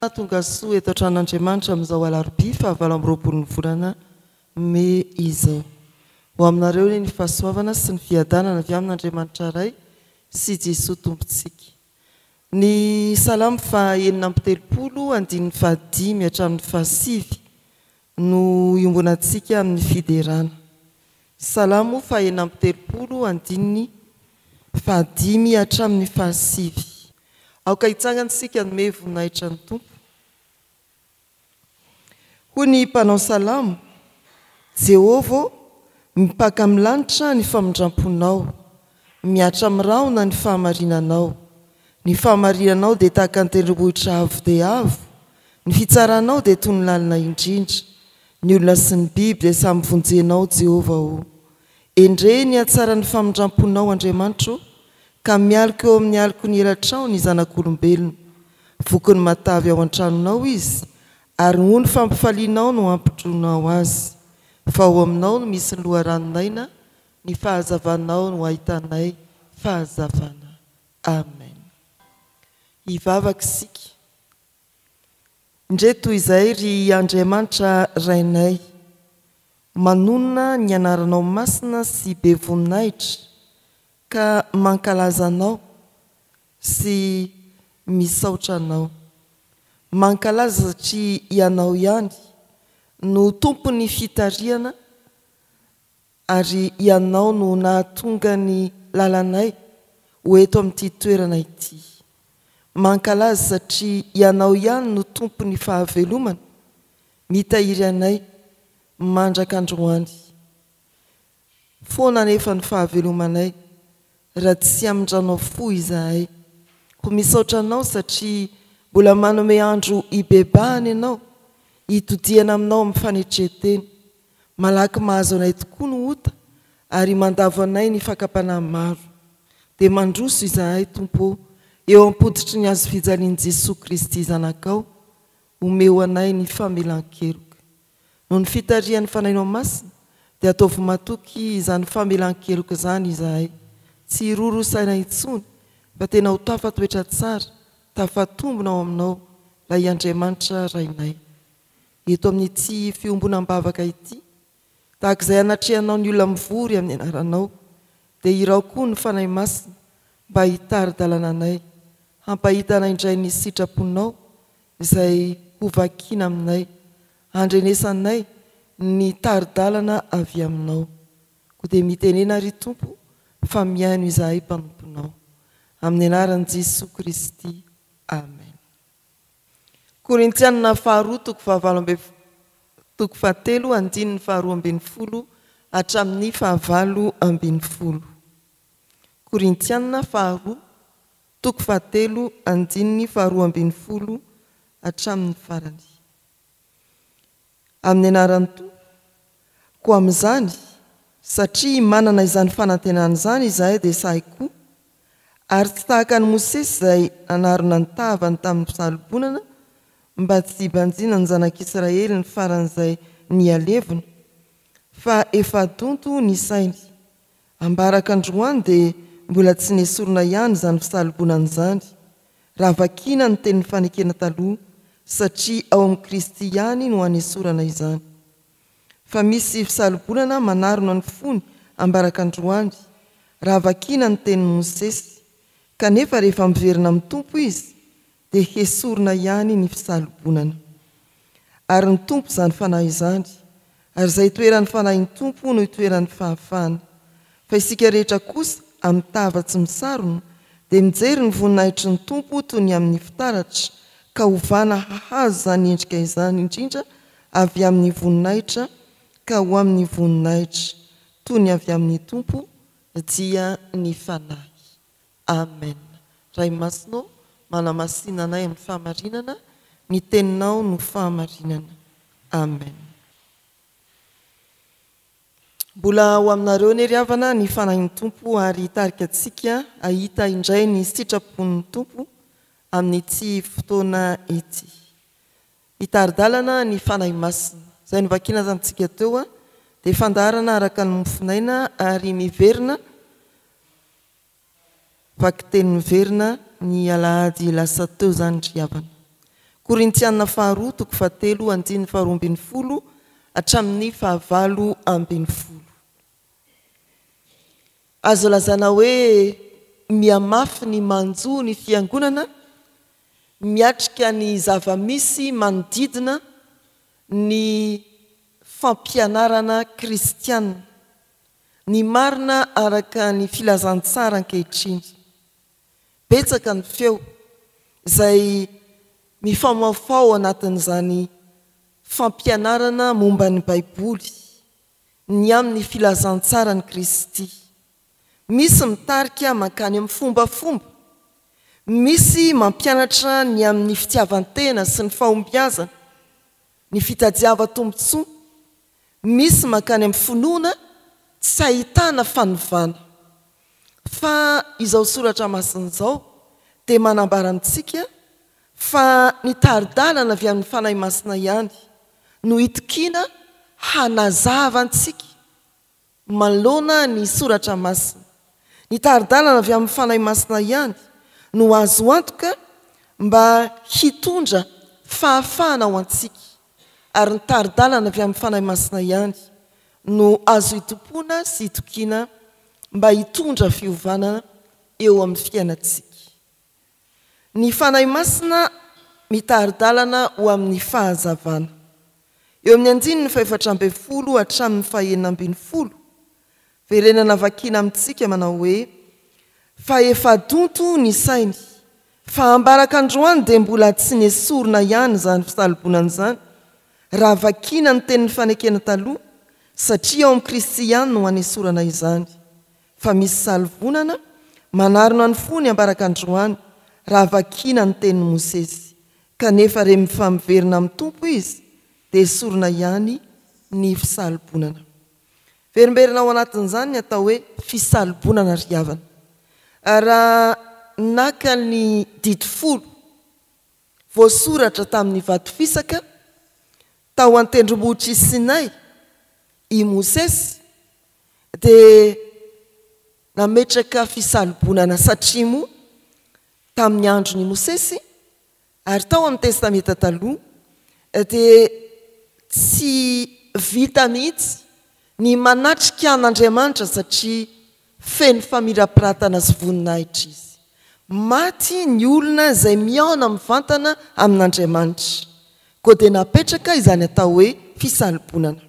tonga soa eto an-tranon'Andriamanitra amin'izao alarobia fa 8 ny volana May izao. Ho aminareo ny fahasoavana sy ny fiadanana avy amin'Andriamanitra iray sy Jesosy tompontsika. Ny salamo fa 9:30 hatramin'ny 7 no iombonantsika amin'ny fiderana. Salamo fa 9:30 hatramin'ny 7. Aoka hitsangantsika nome voninahitra ny Tompo. Hoy ny mpanao salamo: Jehovah, mipaka amin'ny lanitra ny famindramponao, miatra amin'ny rahona ny fahamarinanao. Ny fahamarinanao dia tahaka ny tendrombohitra avo dia avo, ny fitsaranao dia toy ny lalina indrindra. Ny olona sy ny biby dia samy vonjenao, Jehovah o. Endre ny atsara ny famindramponao, Andriamanitra, ka mialika eo amin'ny aliko ny elatrao ny zanak'olombelona. Vokony matavy ao an-tranonao izy, ary hoy ny fampifalianao no ampitronao azy. Fa ao aminao no misy ny loharanonaina, ny fahazavanao no ahitanay fahazavana. Amen. Hivavaka isika. Indray toy izay ry Andriamanitra rainay, manonona ny anaranao masina sy be voninahitra, ka mankalazanao sy misaotra anao. Mankalaza satria ianao ihany no tompony fitariana, ary ianao no nahatonga ny lalanay ho eto amin'ity toerana ity. Mankalaza satria ianao ihany no tompony fahavelomana, mitahiry anay mandraka androany. Foana nefa ny fahavelomanay raha tsy amindranao fo izahay. Ho misaotra anao satria mbola manome andro ibebahany ianao, hitodiana aminao amin'ny fanetreteny. Malaky mahazo anay tokoa no ota, ary mandavo anay ny fakapana maro. Dia mandroso izahay, Tompo, eo ampoditry ny azo fijalian'i Jesosy Kristy zanakao, omeo anay ny famelan-keloka. Noho ny fitarian'ny fanainao masina, dia ataovy matoky izany famelan-keloka izany izahay. Tsy hirorosaina intsony, fa tena ho tafatoetra tsara, tafatombona ao aminao, ilay Andriamanitra rainay. Eto amin'ity fiombonam-bavaka ity, tahaka izay anatrehanao ny olona mivory amin'ny anaranao, dia irao koa ny fanahy masina mba hitari-dalana anay, hampahitana indray ny sitraponao izay hovakiana aminay, handrenesanay ny tari-dalana avy aminao. Koa dia mitenena ry Tompo fa miaino izahay mpanomponao. Amin'ny anaran'i Jesosy Kristy. Amen. Korintianina 2:7 hatramin'ny 9. Korintianina 2:7 hatramin'ny farany. Amin'ny anaran'ny Tompo, koa amin'izany, satria manana izany fanantenana izany izahay dia sahay koa, ary tsy tahaka ny Mosesy izay nanarona ny tavany tamin'ny fisalobonana mba tsy hibanjina ny zanak'Israely ny faran'izay nialevina, fa efa donto ny sainy. Ambaraka androany dia mbola tsy nesorina ihany izany fisalobonana izany, raha vakiana ny tenin'ny fanekena taloha, satria ao amin'ny Kristy ihany no hanesorana izany. Fa misy fisalobonana manarona ny fony ambaraka androany, raha vakiana ny tenin'ny Mosesy, kanefa rehefa miverina amin'ny Tompo izy, dia hesorina ihany ny fisalobonana. Ary ny Tompo izany fanahy izany, ary izay toeran'ny fanahin'ny Tompo no itoeran'ny fahafahana. Fa isika rehetra kosa amin'ny tava tsy misarona, dia mijery ny voninahitry ny Tompo toy ny amin'ny fitaratra, ka hovana hahazo izany endrika izany indrindra avy amin'ny voninahitra ka ho amin'ny voninahitra, toy ny avy amin'ny Tompo dia ny fanahy. Amen. Ray masinao, manamasina anay amin'ny fahamarinana, ny teninao no fahamarinana. Amen. Mbola ho aminareo ny ry havana ny fanahin'ny Tompo, ary hitarika antsika ahita indray ny sitrapon'ny Tompo amin'ity fotoana ity. Hitari-dalana ny fanahy masina. Izay no vakiana zantsika teo, dia fandarana araka ny mofinaina ary miverina, vaky teny miverina ny alahady lasa teo izany ry havana. Korintiana faharoa toko fahatelo andiny faharoa ambin'ny folo hatramin'ny fahavalo ambin'ny folo. Azo lazana hoe miamafy ny manjo ny fiangonana, miatrika ny zava-misy manodidina ny fampianarana kristianina, ny marina araka ny filazantsara ankehitriny. Betsaka ny feo izay mifamaofao anatin'izany fampianarana momba ny Baiboly, ny amin'ny filazantsara ny Kristy. Misy mitarika mankany amin'ny fombafomba, misy mampianatra ny amin'ny fitiavantena sy ny fahombiazana, ny fitadiava tombotsoa, misy mankany amin'ny finoana tsy ahitana fanovana. Fa izao soratra masina izao dia manambara amintsika fa ny taridalana avy amin'ny fanahy masina ihany no hitokiana hanazava antsika manoloana ny soratra masina. Ny taridalana avy amin'ny fanahy masina ihany no azo antoka mba hitondra fahafahana ao antsika, ary ny taridalana avy amin'ny fanahy masina ihany no azo hitompona sy hitokiana mba hitondra fiovanana eo amin'ny fiainantsika. Ny fanahy masina mitaridalana ho amin'ny fahazavana. Eo amin'ny andininy faefatra ambin'ny folo hatramin'ny fahaenina ambin'ny folo, verenana vakina amintsika manao hoe: fa efa donto ny sainy, fa ambaraka androany dia mbola tsy nesorina ihany izany fisalibonana izany, raha vakina ny tenin'ny fanekena taloha, satria ao amin'ny Kristy ihany no hanesorana izany. Fa misy salibonana manarona ny fony ambaraka androany raha vakina ny tenin'ny Mosesy, kanefa re mifamiverina amin'ny tompo izy dia esorina ihany ny fisalibonana. Verimberina ao anatin'izany ny atao hoe fisalibonana riavana. Raha naka ny didy folo voasoratra tamin'ny vato fisaka tao an-tendrombohitra i Sinay i Mosesy, dia nametraka fisalibonana satria moa tamin'ny andron'i Mosesy ary tao amin'ny testamenta taloha dia tsy vita mihitsy ny manatrika an'Andriamanitra satria feno famirapiratana sy voninahitra izy. Maty ny olona izay miaona mivantana amin'Andriamanitra, koa dia napetraka izany atao hoe fisalibonana.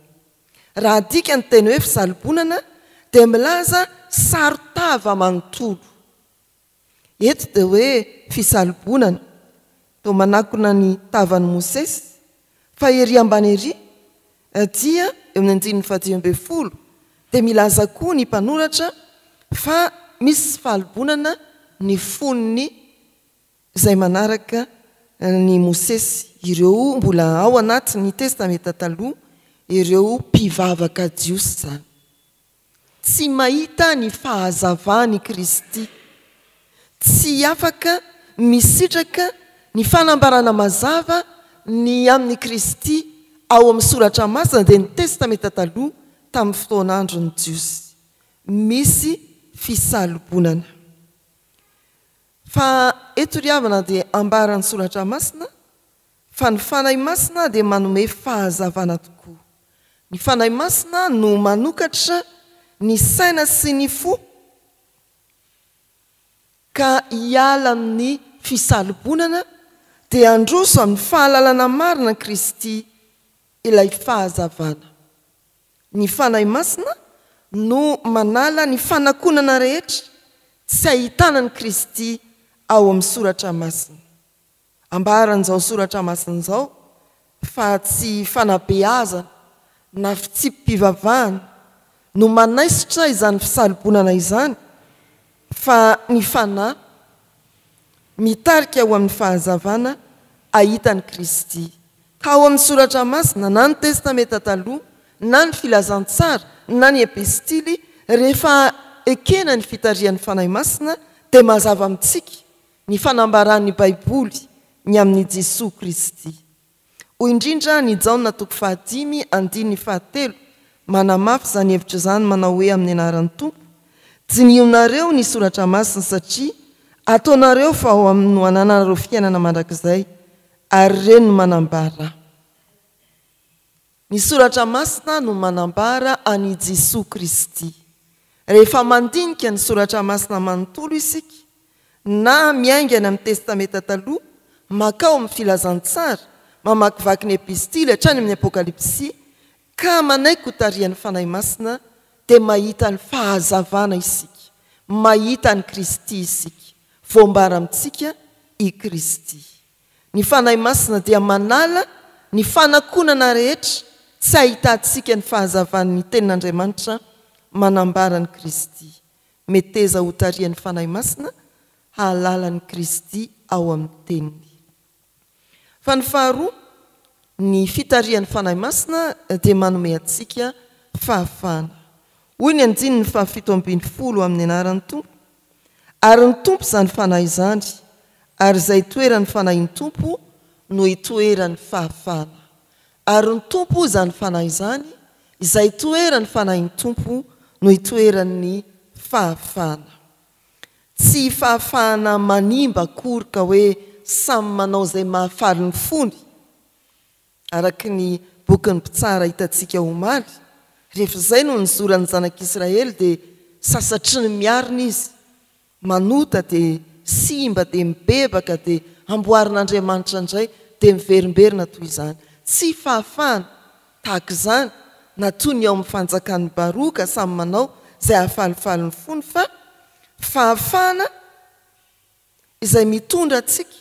Raha adika ny teny hoe fisalibonana dia milaza sarotava manontolo. Eto dia hoe fisalibonana toa manakona ny tavan'i Mosesy, fa ery ambany ery dia eo amin'ny andininy fahatelo ambin'ny folo dia milaza koa ny mpanoratra fa misy fahalibonana ny fonony izay manaraka ny Mosesy, ireo mbola ao anatin'ny testamenta taloha, ireo mpivavaka jiosy zany. Tsy mahita ny fahazavany Kristy, tsy afaka misitraka ny fanambarana mazava ny amin'ny Kristy ao amin'ny soratra masina dia ny testamenta taloha tamin'ny fotoan'andron'ny jiosy. Misy fisalibonana. Fa eto ry havana dia ambaran'ny soratra masina fa ny fanahy masina dia manome fahazavana tokoa. Ny fanahy masina no manokatra ny saina sy ny fo ka hiala amin'ny fisalibonana dia androso amin'ny fahalalana marina Kristy ilay fahazavana. Ny fanahy masina no manala ny fanakonana rehetra tsy ahitana ny Kristy ao amin'ny soratra masina. Ambaran'izao soratra masina izao fa tsy fanabeazana na fitsipim-pivavahana no manaisitra izany fisalibonana izany, fa ny fanahy mitarika ao amin'ny fahazavana ahitany Kristy. Ka ao amin'ny soratra masina na ny testamenta taloha na ny filazantsara na ny epistily, rehefa ekena ny fitarian'ny fanahy masina dia mazava amintsika ny fanambaran'ny Baiboly ny amin'ny Jesosy Kristy. Hoy indrindra ny Jaona toko 5 andininy 7 manamafy izany hevitra izany manao hoe amin'ny anaran'ny Tompo: jinionareo ny soratra masina satria ataonareo fa ao amin'ny no ananareo fiainana mandrakizay, ary reny manambara. Ny soratra masina no manambara any Jesosy Kristy. Rehefa mandinika ny soratra masina manontolo isika na miaingana amin'ny testamenta taloha, makao amin'ny filazantsara, mamakivaky ny epistily hatrany amin'ny apokalipsy, ka manaiky ho tarihan'ny fanahy masina dia mahita ny fahazavana isika, mahita ny Kristy isika, voambara amintsika i Kristy. Ny fanahy masina dia manala ny fanakonana rehetra tsy ahitantsika ny fahazavan'ny tenin'Andriamanitra manambara ny Kristy. Meteza ho tarihan'ny fanahy masina hahalala ny Kristy ao amin'ny teniny. Fa ny faharoa, ny fitarihan'ny fanahy masina dia manome antsika fahafahana. Hoy ny andininy 7:10 amin'ny anaran'ny Tompo. Ary ny Tompo izany fanahy izany, ary izay toeran'ny fanahin'ny Tompo no itoeran'ny fahafahana. Ary ny Tompo izany fanahy izany, izay toeran'ny fanahin'ny Tompo no itoeran'ny fahafahana. Tsy fahafahana manimba akory ka hoe samy manao izay mahafaly ny fony. Araky ny bokin'ny mpitsara hitantsika omaly, rehefa izay no nizoran'ny zanak'Israely dia sasatry ny miarina izy, manota dia simba dia mibebaka dia amboarin'Andriamanitra indray dia miverimberina toy izany. Tsy fahafahana tahaka izany natony ao amin'ny fanjakan'ny Baroka samy manao izay ahafalifaly ny fony, fa fahafahana izay mitondra antsika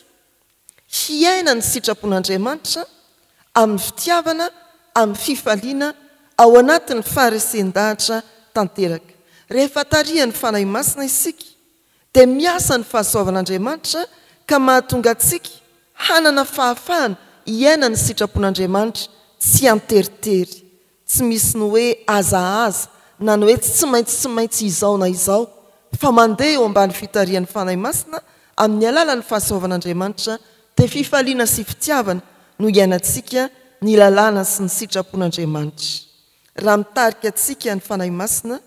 hiaina ny sitrapon'Andriamanitra amin'ny fitiavana, amin'ny fifaliana ao anatin'ny faharesen-dahatra tanteraka. Rehefa tarihan'ny fanahy masina isika dia miasa ny fahasoavan'Andriamanitra ka mahatonga antsika hanana fahafahana hiaina ny sitrapon'Andriamanitra tsy anteritery, tsy misy ny hoe azahaza na ny hoe tsy maintsy izao na izao, fa mandeha eo ambany fitarihan'ny fanahy masina amin'ny alalan'ny fahasoavan'Andriamanitra dia fifaliana sy fitiavana no iainantsika ny lalàna sy ny sitrapon'Andriamanitra. Raha mitarika antsika ny fanahy masina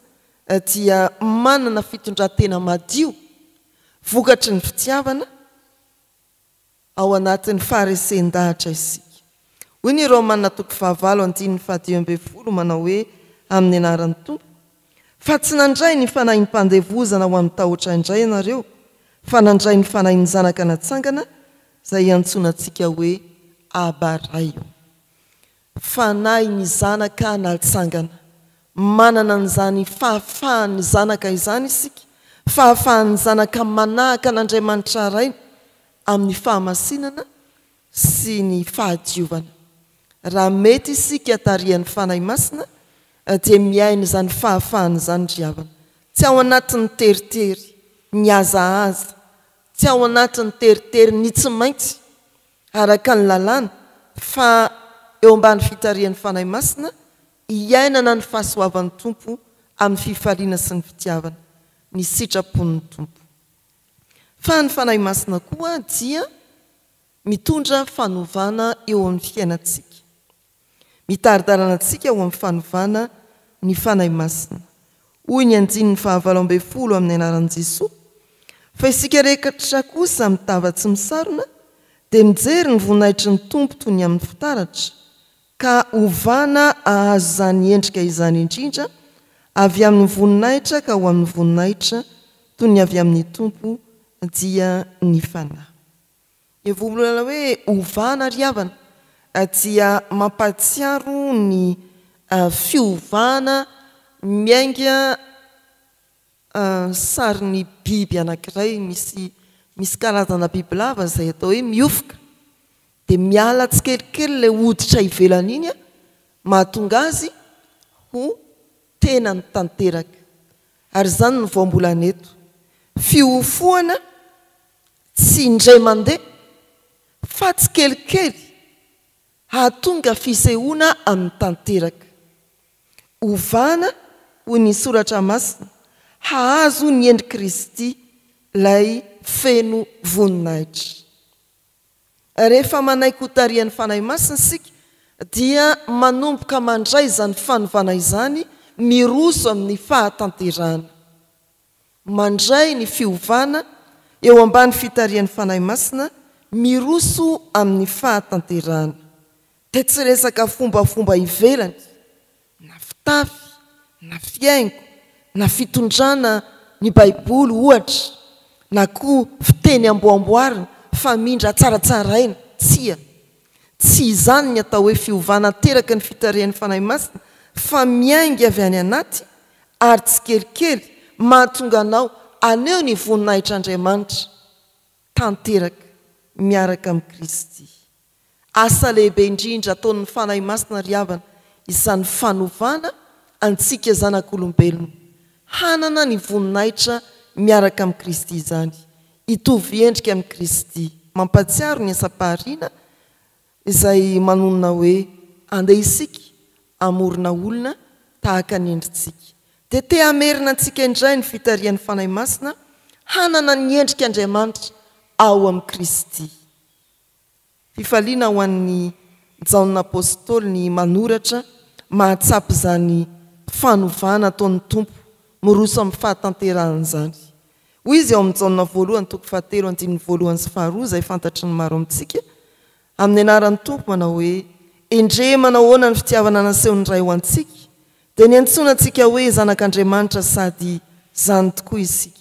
dia manana fitondran-tena madio vokatry ny fitiavana ao anatin'ny faharesen-dahatra isika. Hoy ny Romana 9:10 manao hoe amin'ny anaran'ny Tompo, fa tsy nandray ny fanahy mmpandevozana ho amin'ny tahotra indray ianareo, fa nandray ny fanahy ny zanaka natsangana izay antsonantsika hoe Abaraio. Fanahy ny zanaka natsangana, manana n'izany fahafahan'ny zanaka izany isika, fahafahan'ny zanaka manahaka n'Andriamanitra rainy amin'ny fahamasinana sy ny fahadiovana. Raha mety isika tarihan'ny fanahy masina dia miaina izany fahafahany izany driavana, tsy ao anatin'ny teritery ny azahaza, tsy ao anatin'ny teritery ny tsy maintsy araka ny lalàna, fa eo ambany fitarihan'ny fanahy masina hiainana ny fahasoavan'ny Tompo amin'ny fifaliana sy ny fitiavana, ny sitrapon'ny Tompo. Fa ny fanahy masina koa dia mitondra fanovana eo amin'ny fiainantsika, mitaridarana antsika eo amin'ny fanovana ny fanahy masina. Hoy ny andininy 9 amin'ny anaran'i Jesosy, fa isika rehetra kosa mitava tsy misarona dia mijery ny voninahitry ny Tompo toy ny amin'ny fitaratra, ka ovana ahazo izany endrika izany indrindra avy amin'ny voninahitra ka ho amin'ny voninahitra toy ny avy amin'ny Tompo dia ny fanahy. Evolana hoe ovana riavana dia mampatsiaro ny fiovana miainga sarin'ny biby anankiray, misy karazana biby lava izay atao hoe miofoka, dia miala tsikelikely ilay hoditra ivelany iny, mahatonga azy ho tenany tanteraka. Ary izany no voambolana eto, fiofoana tsy indray mandeha fa tsikelikely hahatonga fisehoana amin'ny tanteraka. Ovana hoy ny soratra masina, hahazo ny endri Kristy lay feno voninahitra. Rehefa manaiky ho tarihan'ny fanahy masina isika dia manomboka mandray izany fanovana izany miroso amin'ny fahatanterana, mandray ny fiovana eo ambany fitarihan'ny fanahy masina miroso amin'ny fahatanterana dia tsy resaka fombafomba ivelany na fitafy na fiaingo na fitondrana ny baiboly ohatra na koa fiteny amboamboarina fa mindra tsaratsaraina tsy izany ny atao hoe fiovana teraka ny fitarian'ny fanahy masina fa miainga avy any anaty ary tsy kelikely mahatonga anao aneo ny voninahitr'Andriamanitra tanteraka miaraka amin'ny Kristy. Asa lehibe indrindra ataon'ny fanahy masina ry havana izany fanovana antsika zanak'olombelona hanana ny voninahitra miaraka amin'ny Kristy izany, hitovy endrika amin'ny Kristy, mampatsiaro ny asa-pahariana izay manonona hoe andeha isika amorona olona tahaka ny endritsika. Dia te hamerina antsika indray ny fitarian'ny fanahy masina hanana ny endrika Andriamanitra ao amin'ny Kristy. Fifaliana ho an'ny jaon'ny apôstôly ny manoratra mahatsapy izany fanovana ataon'ny tompo miroso amin'ny fahatanterahana izany. Hoy izy ao amin'ny jaonina voalohany toko 7:1-2 izay fantatry ny maro amintsika amin'ny anaran'ny tompo manao hoe endremana ahoana ny fitiavana nasehony ray ho antsika dia niantsoina antsika hoe zanak'Andriamanitra sady zany tokoa isika.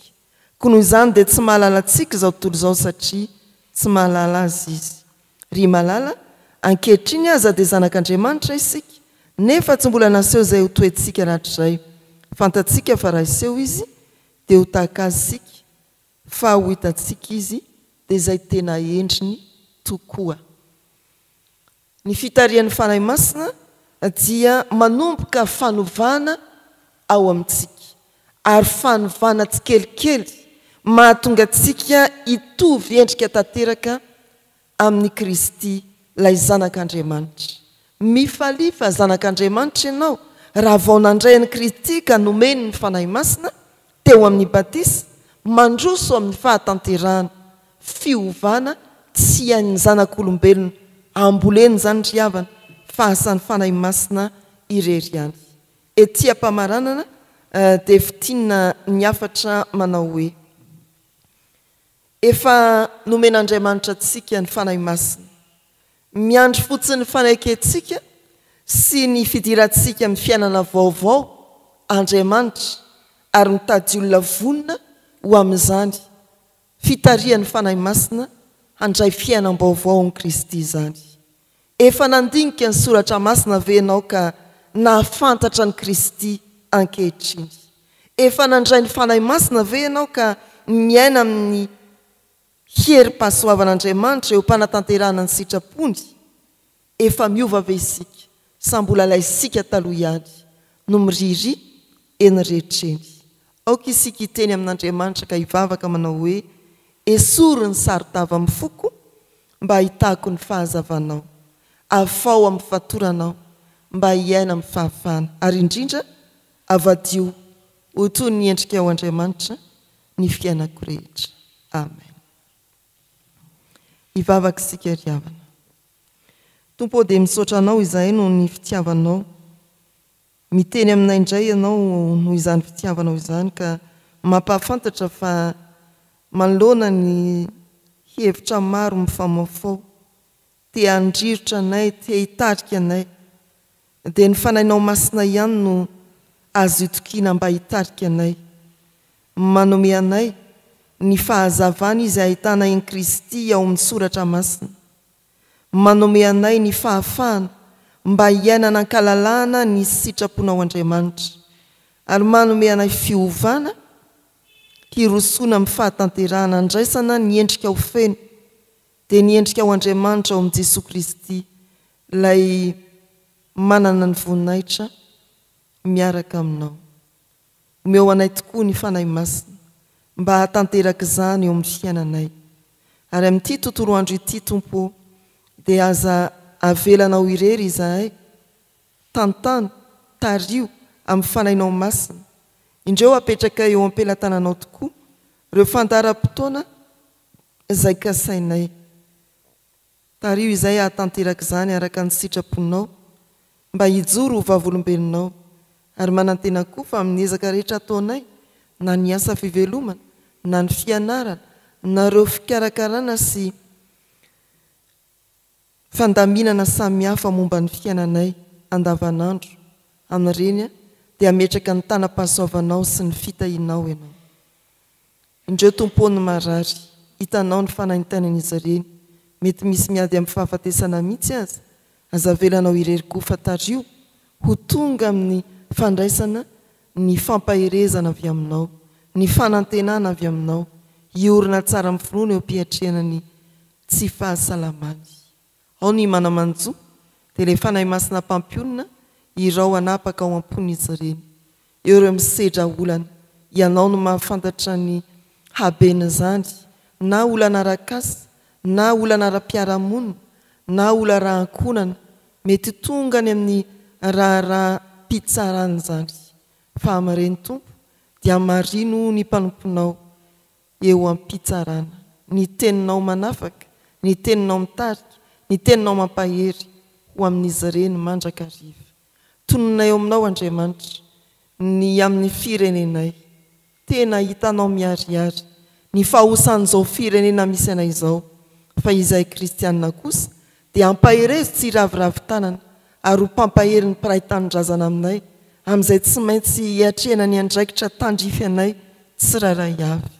Koa noho izany dia tsy mahalala antsika izao tontolo izao satria tsy mahalala azy izy. Ry malala ankehitriny aza dia zanak'Andriamanitra isika nefa tsy mbola naseho izay ho toetsika rahatrizay. Fantatsika fa raha iseho izy dia ho tahaka azy isika fa ho hitantsika izy dia izay tena endriny tokoa. Ny fitarian'ny fanahy masina dia manomboka fanovana ao amintsika ary fanovana tsy kelikely mahatonga antsika hitovy endrika tanteraka amin'ny Kristy ilay zanak'Andriamanitra. Mifalifa zanak'Andriamanitra ianao raha vao nandray ny Kristy ka nomeny ny fanahy masina teo amin'ny batisa mandroso amin'ny fahatanterahana fiovana tsy an'ny zanak'olombelona amboleny zany ry havana fa asan'ny fanahy masina irery any. Ety am-pamaranana dia fitinina ny afatra manao hoe efa nomen'Andriamanitra antsika ny fanahy masina miandry fotsiny fanaikentsika sy ny fidirantsika amin'ny fiainana vaovao Andriamanitra ary mitady olona vonina ho amin'izany fitarian'ny fanahy masina handray fiainam-baovao ny Kristy izany. Efa nandinika ny soratra masina ve ianao ka nahafantatra ny Kristy ankehitriny? Efa nandray ny fanahy masina ve ianao ka miaina amin'ny herim-pahasoavan'Andriamanitra eo mpanatanterahana ny sitrapony? Efa miova ve isika sa mbola ilay isika taloha ihany no miriry eny rehetreny? Aoka isika hiteny amin'Andriamanitra ka hivavaka manao hoe esory ny saritava amin'ny foko mba hitako ny fahazavanao, afao amin'ny fatoranao mba hiaina amin'ny fahafana ary indrindra avadio ho toy ny endrika ao Andriamanitra ny fiainako rehetra. Amen. Hivavaka isika ry havana. Tompo dia misaotra anao izahay no ny fitiavanao. Miteny aminay indray ianao no izany fitiavanao izany ka mampahafantatra fa manoloana ny hevitra maro mifamafao te handrirotra anay, te hitarika anay dia ny fanahinao masina ihany no azo itokina mba hitarika anay, manome anay ny fahazavana izay ahitana eny Kristy ao amin'ny soratra masina, manome anay ny fahafahana mba hiainana ankalalahana ny sitraponao Andriamanitra ary manome anay fiovana hirosona amin'ny fahatanterahana andraisana ny endrika ho feno dia ny endrika ao Andriamanitra ao amin'ny Jesosy Kristy ilay manana ny voninahitra miaraka aminao. Omeo anay tokoa ny fanahy masina mba hatanteraka izany eo amin'ny fiainanay ary amin'ity tontolo andro ity Tompo dia aza avelanao irery izahay tantany tario amin'ny fanahinao masina indreo apetraka eo am-pelatananao tokoa ireo fandaharam-potoana izay kasainay. Tario izay hatanteraka izany araka ny sitraponao mba hijoro ho vavolombelonao ary manantena koa fa amin'ny ezaka rehetra ataonay na ny asa fivelomana na ny fianarana na ireo fikarakarana sy fandaminana samihafa momba ny fiainanay andavanandro amin'ireny dia ametraka ny tanam-pahasoavanao sy ny fitahinao ianao. Indreo tompony marary hitanao ny fanahintainan'izy ireny, mety misy miady amin'ny fahafatesana mihitsy aza, azavelanao irery-ko fa tario ho tonga amin'ny fandraisana ny fampaherezana avy aminao, ny fanantenana avy aminao, iorina tsara amin'ny finoana eo ampiatrehana ny tsy fahasalamany. Ao ny manamanjo dia ilay fanahy masina mpampionina irao anapaka ao am-pon'izy ireny. Eo ireo misedra olana, ianao no mahafantatra ny habeny izany, na olana arakasa, na olana ara-piaramonina, na olana rahankonana, mety tonga any amin'ny raha-pitsarana izany. Fa amin'ireny tompo dia marino ny mpanomponao eo am-pitsarana, ny teninao manafaka, ny teninao mitarika, ny teninao mampahery ho amin'izy ireny mandrakariva. Tononay eo aminao Andriamanitra, ny amin'ny firenenay tena hitanao miharihary ny fahosan'izao firenena misy anay izao, fa izay kristianina kosa dia ampaherezy tsy raviravy tanana ary ho mpampahery ny mpiray tanindrazana aminay, amin'izay tsy maintsy hiatrehana ny andraikitra tandrify anay tsiraray avy.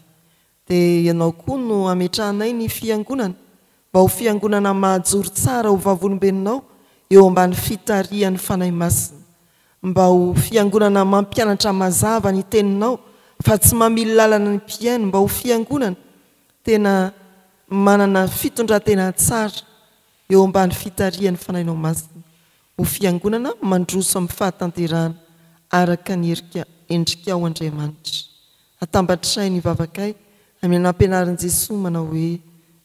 Dia ianao koa no ametrahanay ny fiangonana, mba ho fiangonana mahajoro tsara ho vavolombelonao eo ambany fitarihan'ny fanahy masina, mba ho fiangonana mampianatra mazava ny teninao fa tsy mamily lalana ny mpiaino, mba ho fiangonana tena manana fitondratena tsara eo ambany fitarihan'ny fanahinao masina, ho fiangonana mandroso amin'ny fahatanterahana araka ny endrika ao Andriamanitra. Atambatray ny vavakay amin'ny nampianarin'i Jesosy manao hoe: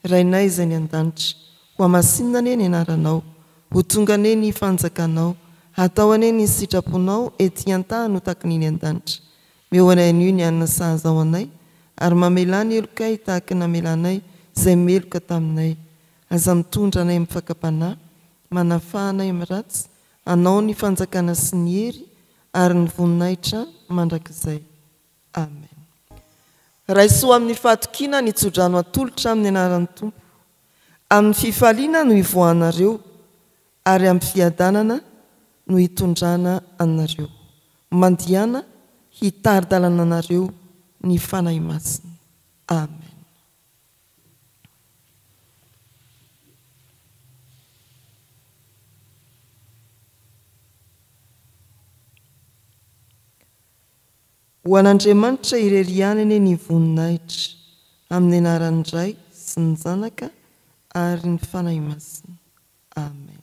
Rainay izay ny an-danitra, ho amasinina ane ny anaranao, ho tonga ane ny fanjakanao, atao ane ny sitraponao ety an-tany ho tahaka ny an-danitra. Meo anay anio ny anina sahaza ao anay, ary mamelany elokay tahaka namelanay izay meloka taminay. Aza mitondra anay amin'ny fakapanahy, manafahanay amin'ny ratsy, anao ny fanjakana sy ny hery ary ny voninahitra mandrakizay. Amen. Raisoa amin'ny fahatokiana ny tsodrano atolotra amin'ny anaran'ny Tompo, amin'ny fifaliana no ivoahanareo ary amin'ny fiadanana no hitondrana anareo, mandihana hitari-dalana anareo ny fanahy masina. Amen. Ho an'Andriamanitra irery ihany ny voninahitra, amin'ny anaran'ny Ray sy ny Zanaka ary ny fanahy masina. Amen.